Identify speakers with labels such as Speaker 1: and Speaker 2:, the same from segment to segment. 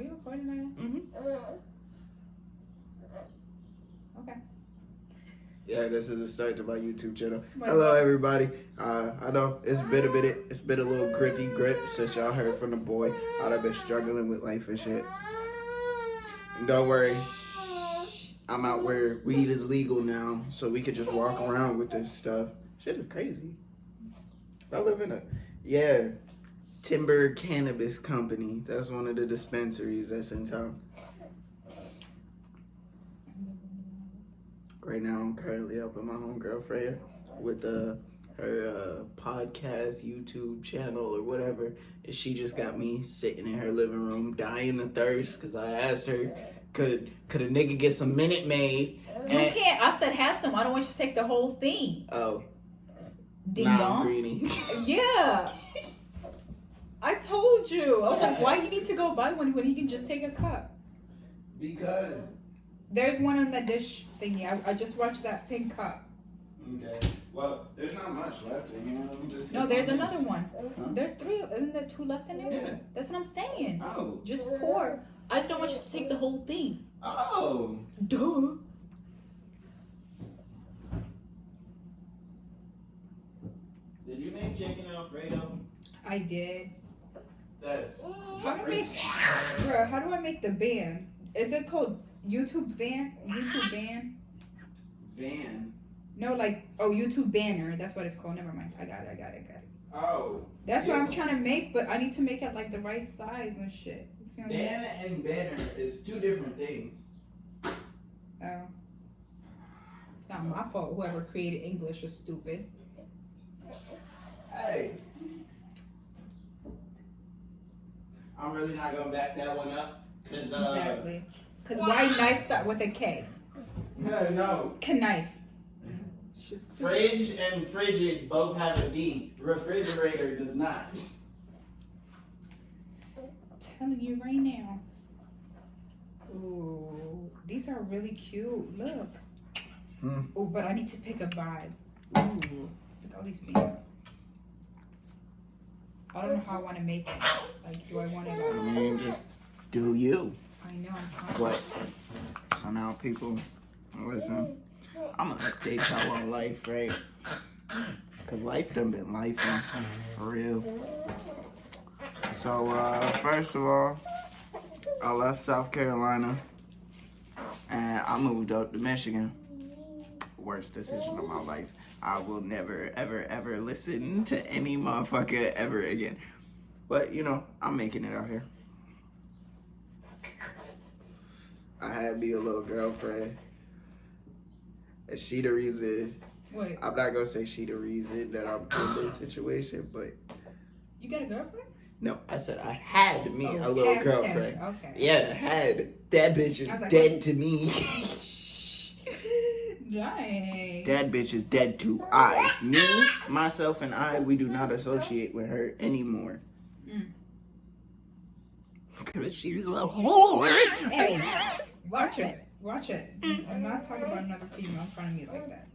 Speaker 1: Are you recording right now?
Speaker 2: Mm-hmm.
Speaker 1: Okay.
Speaker 2: Yeah, this is the start to my YouTube channel. Hello, everybody. I know it's been a minute. It's been a little gritty since y'all heard from the boy. I've been struggling with life and shit. And don't worry, I'm out where weed is legal now, so we could just walk around with this stuff. Shit is crazy. I live in Timber Cannabis Company. That's one of the dispensaries that's in town. Right now, I'm currently helping my homegirl Freya with her podcast, YouTube channel, or whatever. And she just got me sitting in her living room, dying of thirst, because I asked her, could a nigga get some Minute Maid?
Speaker 1: You can't. I said have some. I don't want you to take the whole thing.
Speaker 2: Oh.
Speaker 1: Ding
Speaker 2: nah,
Speaker 1: dong.
Speaker 2: I'm greedy.
Speaker 1: Yeah. I told you. I was like, why you need to go buy one when you can just take a cup?
Speaker 2: Because.
Speaker 1: There's one on the dish thingy. I just watched that pink cup.
Speaker 2: Okay. Well, there's not much left in here.
Speaker 1: No, there's another one.
Speaker 2: Huh?
Speaker 1: There are three. Isn't there two left in there?
Speaker 2: Yeah.
Speaker 1: That's what I'm saying.
Speaker 2: Oh.
Speaker 1: Just pour. I just don't want you to take the whole thing.
Speaker 2: Oh.
Speaker 1: Duh.
Speaker 2: Did you make chicken Alfredo?
Speaker 1: I did.
Speaker 2: That's.
Speaker 1: How do I make the band? Is it called YouTube Van? YouTube Van?
Speaker 2: Van.
Speaker 1: No, YouTube Banner. That's what it's called. Never mind. I got it.
Speaker 2: Oh.
Speaker 1: That's what I'm trying to make, but I need to make it like the right size and shit.
Speaker 2: Van and banner is two different things.
Speaker 1: Oh. It's not my fault. Whoever created English is stupid.
Speaker 2: Hey. I'm really not gonna back that one up.
Speaker 1: Exactly. Because why knife start with a K?
Speaker 2: No.
Speaker 1: Knife.
Speaker 2: Fridge and frigid both have a D. Refrigerator does not.
Speaker 1: Telling you right now. Ooh, these are really cute. Look. Oh, but I need to pick a vibe. Ooh, look at all these bands. I don't know how I want to make it. Like, do I want to
Speaker 2: I mean, just do you.
Speaker 1: I know.
Speaker 2: But so now, people, listen. I'm gonna update y'all on life, right? Cause life done been lifing for real. So first of all, I left South Carolina and I moved up to Michigan. Worst decision of my life. I will never, ever, ever listen to any motherfucker ever again. But you know, I'm making it out here. I had me a little girlfriend. And she the reason.
Speaker 1: Wait.
Speaker 2: I'm not gonna say she the reason that I'm in this situation, but.
Speaker 1: You got a girlfriend?
Speaker 2: No, I said I had me a little girlfriend.
Speaker 1: Okay.
Speaker 2: Yeah, had. That bitch is dead to me.
Speaker 1: Dang.
Speaker 2: That bitch is dead to I. Me, myself, and I, we do not associate with her anymore. Because she's a whore.
Speaker 1: Hey, watch it. I'm not talking about another female in front of me like that.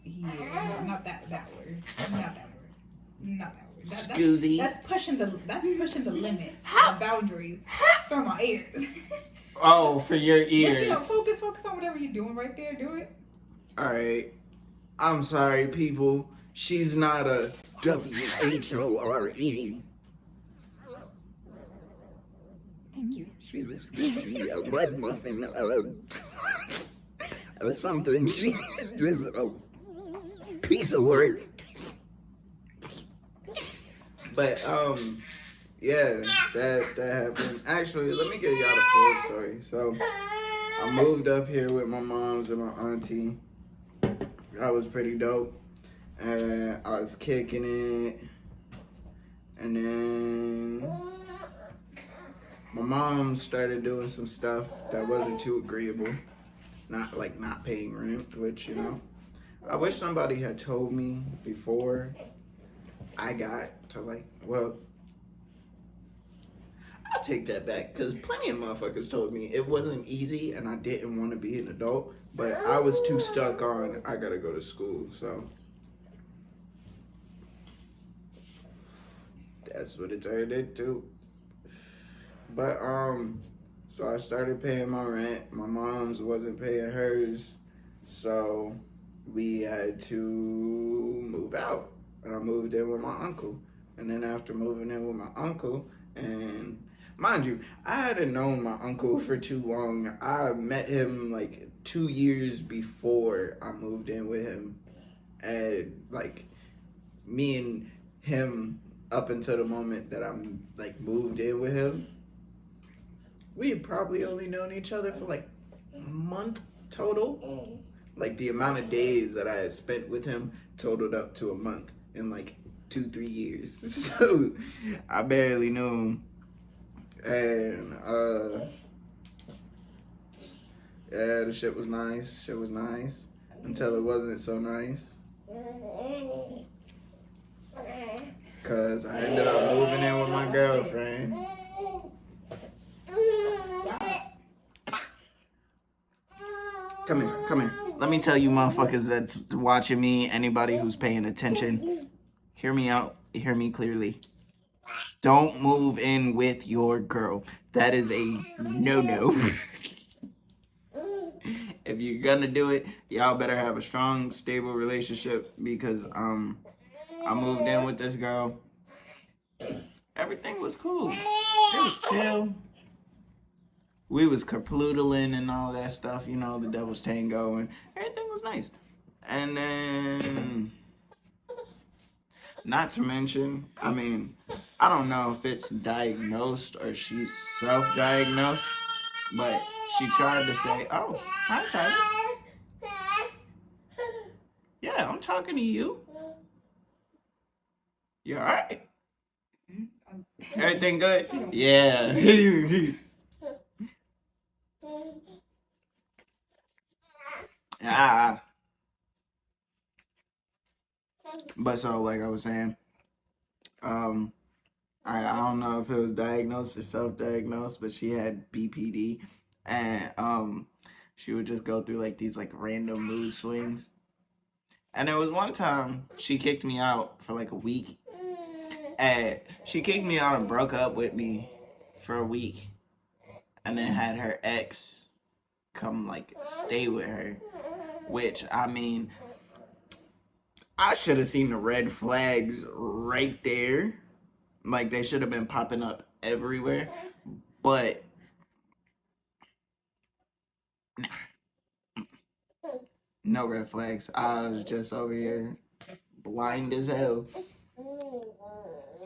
Speaker 1: Yeah, not that word. Not that word.
Speaker 2: Excusey.
Speaker 1: That's pushing the limit. The boundaries for my ears.
Speaker 2: Oh, for your ears.
Speaker 1: Just, focus on whatever you're doing right there. Do it.
Speaker 2: Alright. I'm sorry, people. She's not a W-H-O-R-E.
Speaker 1: Thank you.
Speaker 2: She's a skeezy, a red muffin, or something. She's just a piece of work. But, yeah, that happened. Actually, let me give y'all the full story. So, I moved up here with my moms and my auntie. That was pretty dope. And I was kicking it. And then my mom started doing some stuff that wasn't too agreeable. Not paying rent, which, you know. I wish somebody had told me before I got to I'll take that back, because plenty of motherfuckers told me it wasn't easy and I didn't want to be an adult, but I was too stuck on I gotta go to school, so that's what it turned into. But so I started paying my rent. My mom's wasn't paying hers, so we had to move out, and I moved in with my uncle. And then after moving in with my uncle, and mind you, I hadn't known my uncle for too long. I met him like 2 years before I moved in with him, and like me and him up until the moment that I'm like moved in with him, we had probably only known each other for like a month total. Like the amount of days that I had spent with him totaled up to a month in like 2, 3 years. So I barely knew him. And yeah, the shit was nice. Shit was nice. Until it wasn't so nice. Cause I ended up moving in with my girlfriend. Come here, come here. Let me tell you motherfuckers that's watching me, anybody who's paying attention, hear me out, hear me clearly. Don't move in with your girl. That is a no-no. If you're gonna do it, y'all better have a strong, stable relationship because I moved in with this girl. Everything was cool. It was chill. We was kaploodling and all that stuff, you know, the devil's tango, and everything was nice. And then, not to mention, I mean, I don't know if it's diagnosed or she's self-diagnosed, but she tried to say, "Oh, hi, Silas. Yeah, I'm talking to you. You all right? Everything good? Yeah." Ah. But so, like I was saying, um, I don't know if it was diagnosed or self-diagnosed, but she had BPD, and she would just go through like these like random mood swings. And there was one time she kicked me out for like a week, and she kicked me out and broke up with me for a week, and then had her ex come like stay with her, which I mean, I should have seen the red flags right there. Like they should have been popping up everywhere. But nah, no red flags. I was just over here blind as hell.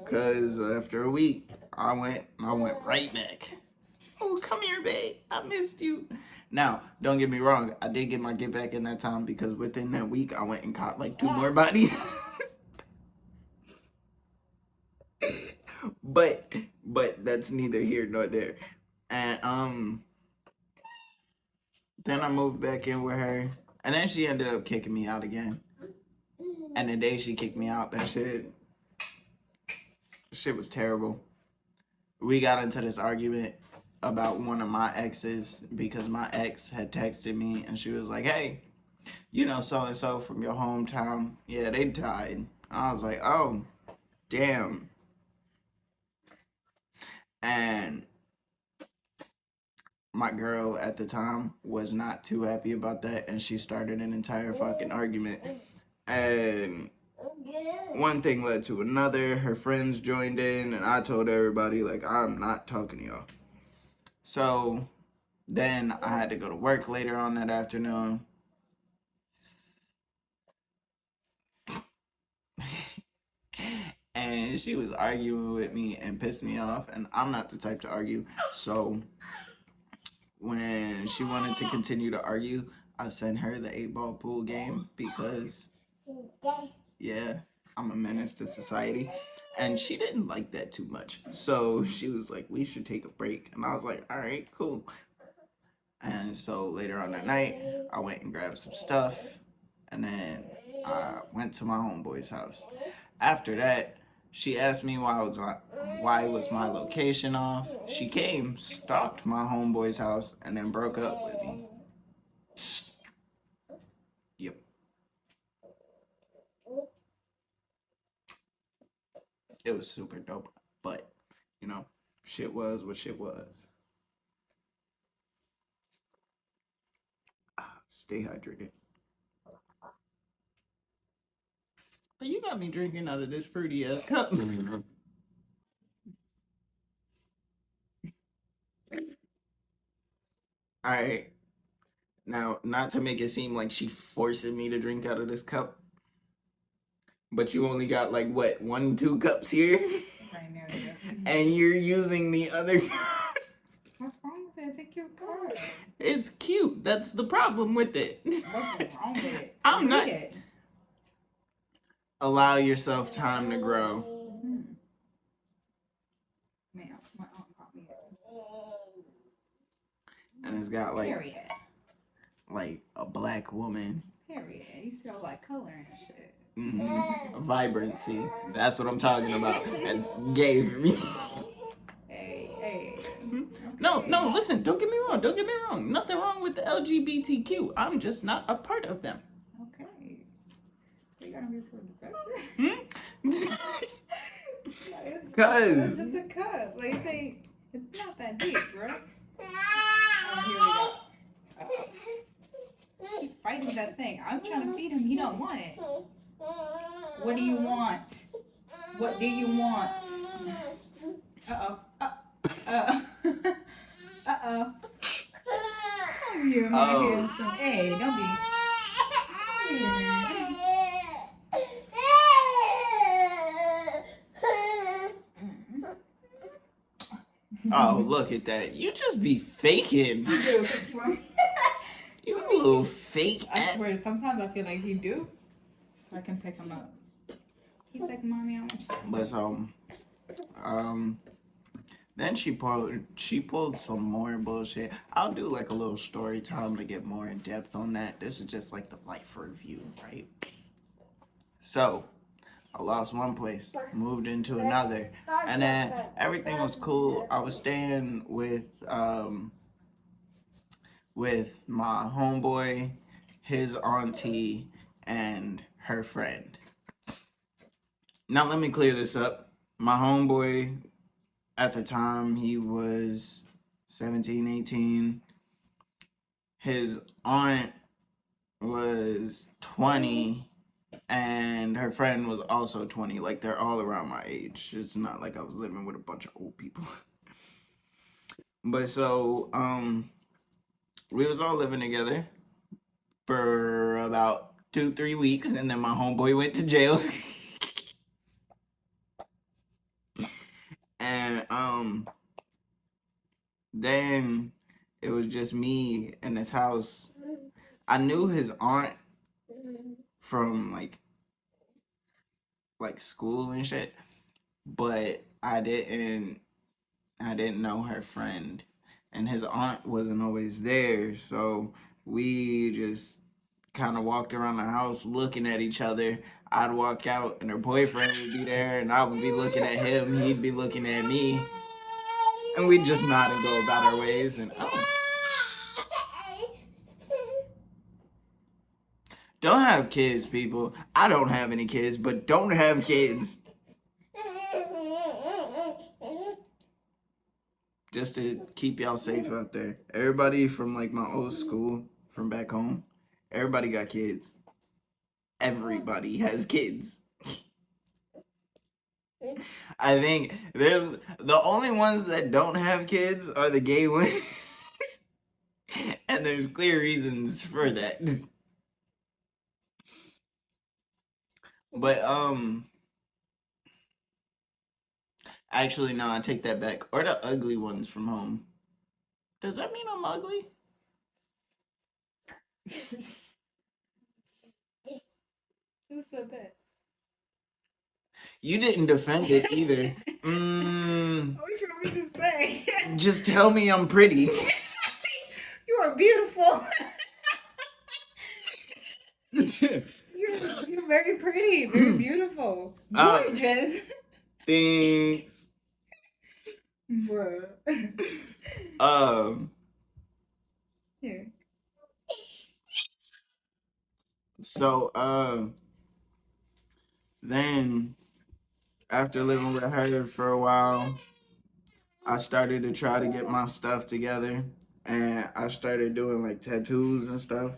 Speaker 2: Cause after a week, I went right back. Oh, come here, babe. I missed you. Now, don't get me wrong. I did get my get back in that time because within that week, I went and caught like 2 more bodies. but that's neither here nor there. And then I moved back in with her, and then she ended up kicking me out again. And the day she kicked me out, that shit was terrible. We got into this argument about one of my exes because my ex had texted me and she was like, "Hey, you know so and so from your hometown? Yeah, they died." I was like, "Oh, damn." And my girl at the time was not too happy about that, and she started an entire fucking argument. And one thing led to another. Her friends joined in, and I told everybody, like, I'm not talking to y'all. So then I had to go to work later on that afternoon. And she was arguing with me and pissed me off, and I'm not the type to argue. So when she wanted to continue to argue, I sent her the 8-ball pool game because, yeah, I'm a menace to society. And she didn't like that too much. So she was like, "We should take a break." And I was like, "All right, cool." And so later on that night, I went and grabbed some stuff. And then I went to my homeboy's house. After that, she asked me why was my location off. She came, stalked my homeboy's house, and then broke up with me. Yep. It was super dope. But, you know, Shit was what shit was. Stay hydrated. But you got me drinking out of this fruity ass cup. Alright. Now, not to make it seem like she forcing me to drink out of this cup, but you only got like what, 1, 2 cups here?
Speaker 1: Right now, yeah.
Speaker 2: And you're using the other.
Speaker 1: What's wrong with it? It's a cute cup.
Speaker 2: It's cute. That's the problem with it.
Speaker 1: What's wrong with it?
Speaker 2: I'm
Speaker 1: Read
Speaker 2: not.
Speaker 1: it.
Speaker 2: Allow yourself time to grow.
Speaker 1: Man, my aunt caught me.
Speaker 2: And it's got like
Speaker 1: Period.
Speaker 2: like a black woman.
Speaker 1: Period. You see all that color and shit.
Speaker 2: Vibrancy. That's what I'm talking about. That's gay for me.
Speaker 1: Hey, hey.
Speaker 2: No, listen, don't get me wrong. Nothing wrong with the LGBTQ. I'm just not a part of them.
Speaker 1: Okay. You gotta be so defensive.
Speaker 2: Cause
Speaker 1: It's just a cup. Like, it's not that deep, bro. Oh, here we go. Keep fighting that thing. I'm trying to feed him. He don't want it. What do you want? What do you want? Uh-oh. Uh-oh. Uh-oh. Come here, my handsome. Hey, don't be.
Speaker 2: oh, look at that. You just be faking.
Speaker 1: You do, 'cause you want.
Speaker 2: You a little fake
Speaker 1: I
Speaker 2: ass.
Speaker 1: swear, sometimes I feel like you do. So I can pick him up. He's like, Mommy, I want you to.
Speaker 2: But then she pulled some more bullshit. I'll do like a little story time to get more in depth on that. This is just like the life review, right? So I lost one place, moved into another, and then everything was cool. I was staying with my homeboy, his auntie, and her friend. Now let me clear this up. My homeboy, at the time, he was 17, 18. His aunt was 20, and her friend was also 20. Like, they're all around my age. It's not like I was living with a bunch of old people. But so, we was all living together for about 2-3 weeks, and then my homeboy went to jail. And then it was just me in this house. I knew his aunt from like school and shit, but I didn't know her friend, and his aunt wasn't always there, so we just kind of walked around the house looking at each other. I'd walk out and her boyfriend would be there, and I would be looking at him, he'd be looking at me, and we'd just nod and go about our ways. And don't have kids, people. I don't have any kids, but don't have kids. Just to keep y'all safe out there. Everybody from like my old school, from back home, everybody got kids. Everybody has kids. I think there's the only ones that don't have kids are the gay ones. And there's clear reasons for that. But actually no, I take that back. Or the ugly ones from home. Does that mean I'm ugly?
Speaker 1: Who said that?
Speaker 2: You didn't defend it either.
Speaker 1: What you want me to say?
Speaker 2: Just tell me I'm pretty.
Speaker 1: You are beautiful. You're very pretty, very beautiful, gorgeous.
Speaker 2: Thanks.
Speaker 1: Bruh. Here.
Speaker 2: So then after living with her for a while, I started to try to get my stuff together, and I started doing like tattoos and stuff.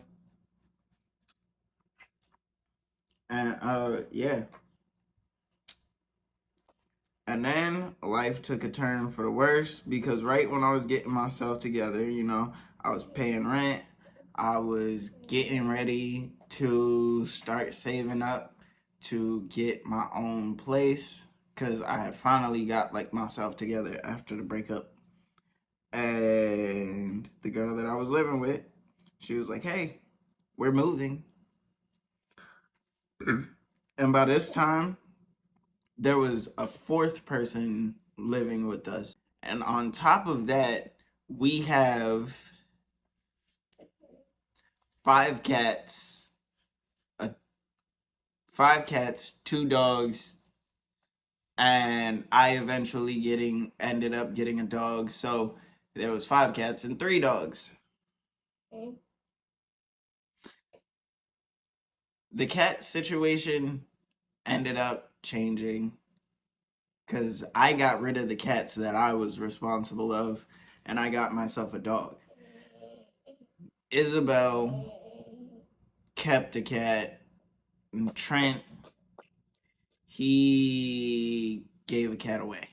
Speaker 2: And yeah. And then life took a turn for the worse because right when I was getting myself together, you know, I was paying rent, I was getting ready to start saving up to get my own place because I had finally got like myself together after the breakup. And the girl that I was living with, she was like, "Hey, we're moving." And by this time, there was a fourth person living with us. And on top of that, we have 5 cats, uh, 5 cats, 2 dogs, and I eventually ended up getting a dog. So there was 5 cats and 3 dogs. The cat situation ended up changing because I got rid of the cats that I was responsible of, and I got myself a dog. Isabel kept a cat, and Trent, he gave a cat away.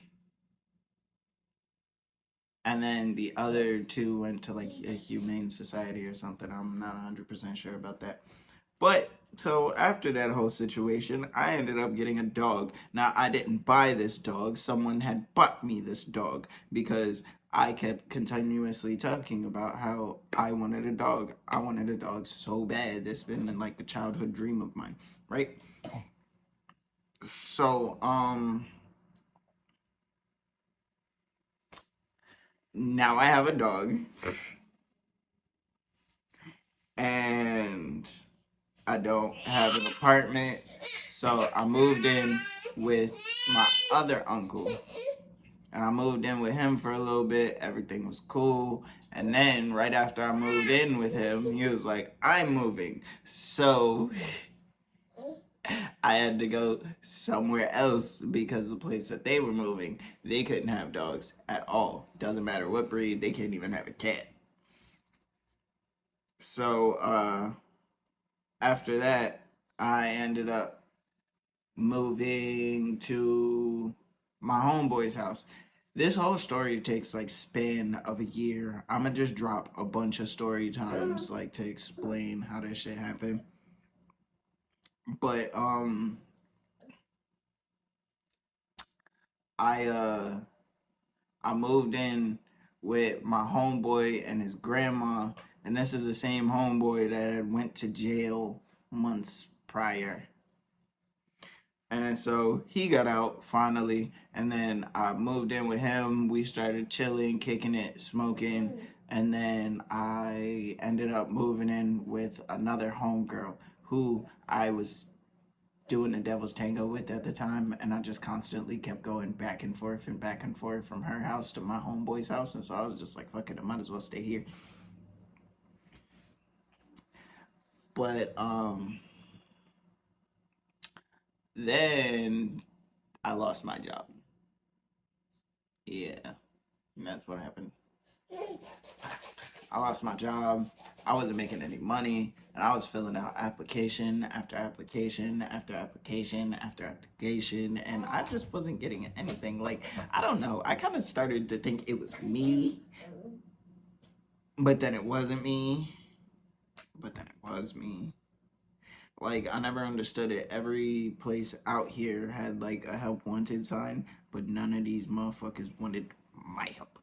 Speaker 2: And then the other 2 went to like a humane society or something. I'm not 100% sure about that. But so after that whole situation, I ended up getting a dog. Now, I didn't buy this dog. Someone had bought me this dog because I kept continuously talking about how I wanted a dog. I wanted a dog so bad. It's been like a childhood dream of mine, right? So, now I have a dog. And I don't have an apartment. So I moved in with my other uncle. And I moved in with him for a little bit. Everything was cool. And then right after I moved in with him, he was like, "I'm moving." So I had to go somewhere else because the place that they were moving, they couldn't have dogs at all. Doesn't matter what breed, they can't even have a cat. So after that, I ended up moving to my homeboy's house. This whole story takes like span of a year. I'ma just drop a bunch of story times like to explain how this shit happened. But I uh I moved in with my homeboy and his grandma, and this is the same homeboy that had went to jail months prior. And so he got out finally, and then I moved in with him. We started chilling, kicking it, smoking, and then I ended up moving in with another homegirl who I was doing the devil's tango with at the time, and I just constantly kept going back and forth and back and forth from her house to my homeboy's house, and so I was just like, fuck it, I might as well stay here. But then I lost my job. Yeah, that's what happened. I lost my job. I wasn't making any money, and I was filling out application after application after application after application, and I just wasn't getting anything. Like, I don't know. I kind of started to think it was me, but then it wasn't me, but then it was me. Like, I never understood it. Every place out here had like a help wanted sign, but none of these motherfuckers wanted my help.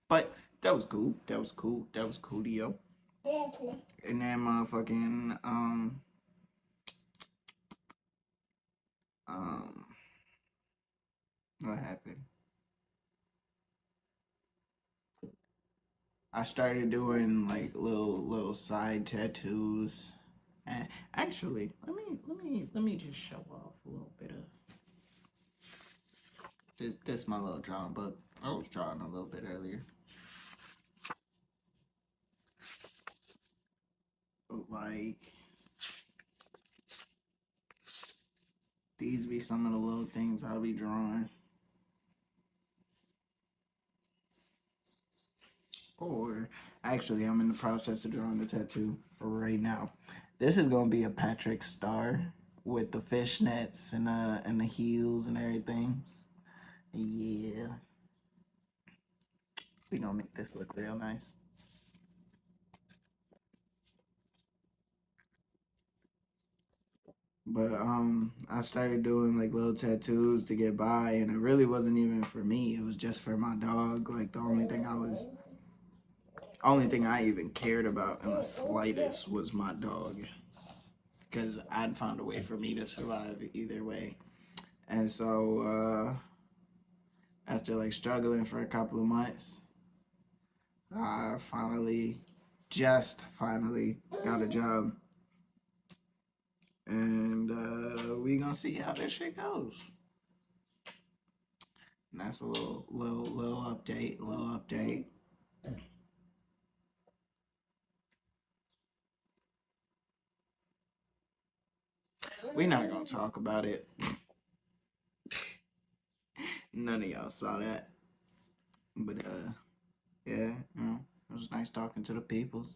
Speaker 2: But that was cool. That was cool. That was cool, yo. And then motherfucking um what happened? I started doing like little side tattoos. And actually, let me just show off a little bit of this my little drawing book. I was drawing a little bit earlier. Like these be some of the little things I'll be drawing. or actually, I'm in the process of drawing the tattoo right now. This is gonna be a Patrick Star with the fishnets and the heels and everything. Yeah, we gonna make this look real nice. But I started doing like little tattoos to get by, and it really wasn't even for me. It was just for my dog. Like the only thing I even cared about in the slightest was my dog, because I'd found a way for me to survive either way. And so after like struggling for a couple of months, I finally got a job, and we gonna see how this shit goes. And that's a little update. We not gonna talk about it. None of y'all saw that, but yeah, it was nice talking to the peoples.